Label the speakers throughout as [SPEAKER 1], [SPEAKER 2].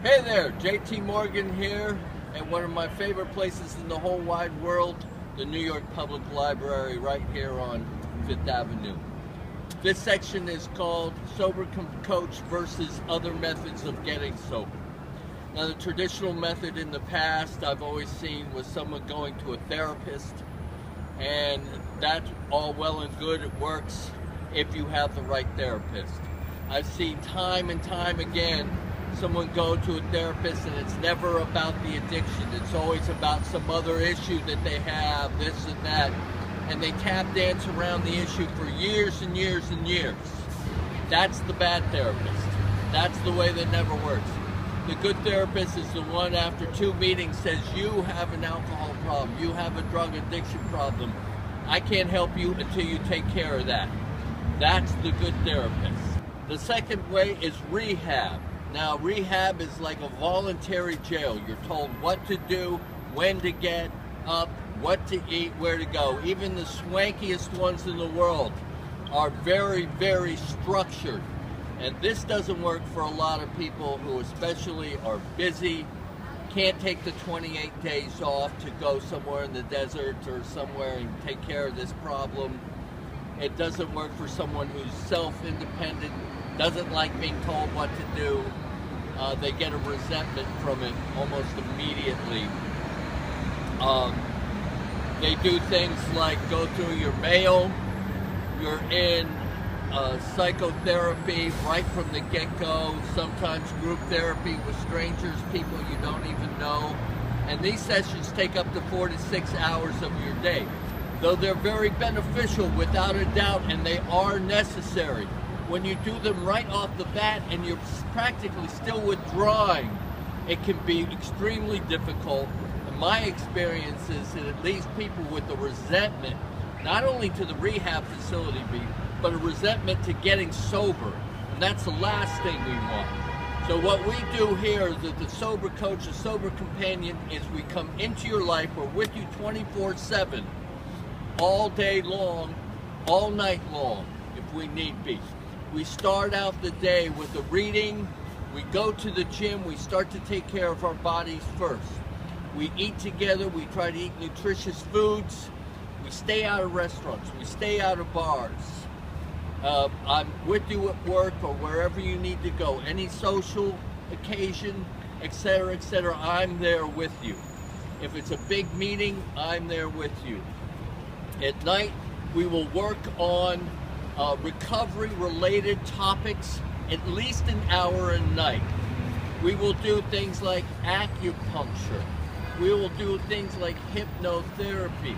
[SPEAKER 1] Hey there, JT Morgan here at one of my favorite places in the whole wide world, the New York Public Library, right here on Fifth Avenue. This section is called Sober Coach versus Other Methods of Getting Sober. Now, the traditional method in the past I've always seen was someone going to a therapist, and that's all well and good. It works if you have the right therapist. I've seen time and time again someone go to a therapist and it's never about the addiction. It's always about some other issue that they have, this and that. And they tap dance around the issue for years and years and years. That's the bad therapist. That's the way that never works. The good therapist is the one after 2 meetings says, you have an alcohol problem, you have a drug addiction problem. I can't help you until you take care of that. That's the good therapist. The second way is rehab. Now, rehab is like a voluntary jail. You're told what to do, when to get up, what to eat, where to go. Even the swankiest ones in the world are very, very structured. And this doesn't work for a lot of people who especially are busy, can't take the 28 days off to go somewhere in the desert or somewhere and take care of this problem. It doesn't work for someone who's self-independent, doesn't like being told what to do. They get a resentment from it almost immediately. They do things like go through your mail. You're in psychotherapy right from the get-go, sometimes group therapy with strangers, people you don't even know. And these sessions take up to 4 to 6 hours of your day. Though they're very beneficial without a doubt, and they are necessary. When you do them right off the bat and you're practically still withdrawing, it can be extremely difficult. And my experience is that it leaves people with a resentment, not only to the rehab facility, but a resentment to getting sober. And that's the last thing we want. So what we do here is that the Sober Coach, the Sober Companion, is we come into your life, we're with you 24/7. All day long, all night long, if we need be. We start out the day with a reading, we go to the gym, we start to take care of our bodies first. We eat together, we try to eat nutritious foods, we stay out of restaurants, we stay out of bars. I'm with you at work or wherever you need to go, any social occasion, etc., I'm there with you. If it's a big meeting, I'm there with you. At night, we will work on recovery-related topics at least an hour a night. We will do things like acupuncture. We will do things like hypnotherapy.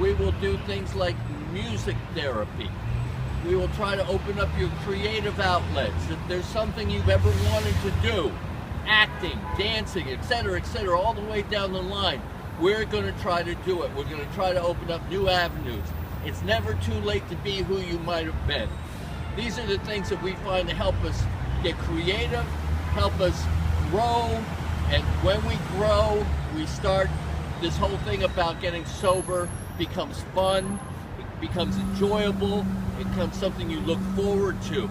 [SPEAKER 1] We will do things like music therapy. We will try to open up your creative outlets. If there's something you've ever wanted to do, acting, dancing, etc., all the way down the line, we're going to try to do it. We're going to try to open up new avenues. It's never too late to be who you might have been. These are the things that we find to help us get creative, help us grow, and when we grow, we start this whole thing about getting sober becomes fun, it becomes enjoyable, it becomes something you look forward to.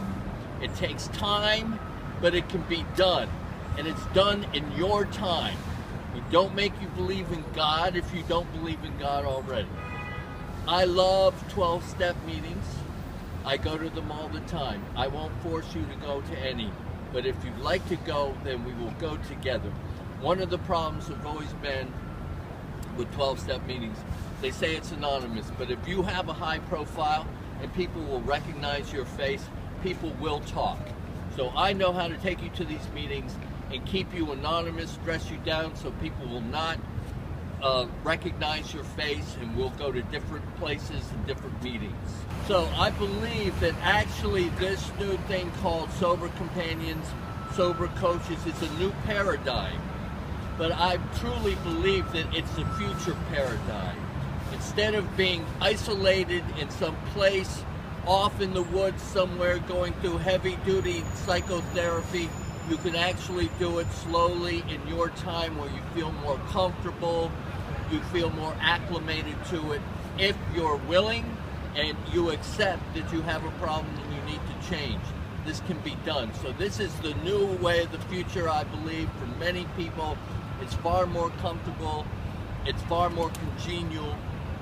[SPEAKER 1] It takes time, but it can be done, and it's done in your time. We don't make you believe in God if you don't believe in God already. I love 12-step meetings. I go to them all the time. I won't force you to go to any, but if you'd like to go, then we will go together. One of the problems have always been with 12-step meetings, they say it's anonymous, but if you have a high profile and people will recognize your face, people will talk. So I know how to take you to these meetings and keep you anonymous, dress you down so people will not recognize your face, and we'll go to different places and different meetings. So I believe that actually this new thing called Sober Companions, Sober Coaches, is a new paradigm. But I truly believe that it's the future paradigm. Instead of being isolated in some place off in the woods somewhere going through heavy-duty psychotherapy, you can actually do it slowly in your time where you feel more comfortable, you feel more acclimated to it, if you're willing and you accept that you have a problem and you need to change. this can be done. So this is the new way of the future, I believe, for many people. It's far more comfortable, it's far more congenial,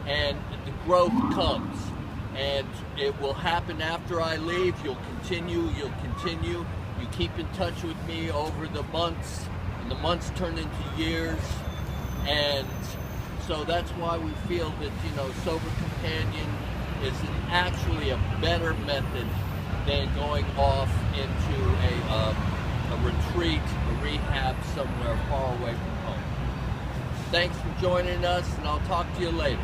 [SPEAKER 1] and the growth comes. And it will happen after I leave. You'll continue. You keep in touch with me over the months, and the months turn into years. And so that's why we feel that, Sober Companion is actually a better method than going off into a retreat, a rehab somewhere far away from home. Thanks for joining us, and I'll talk to you later.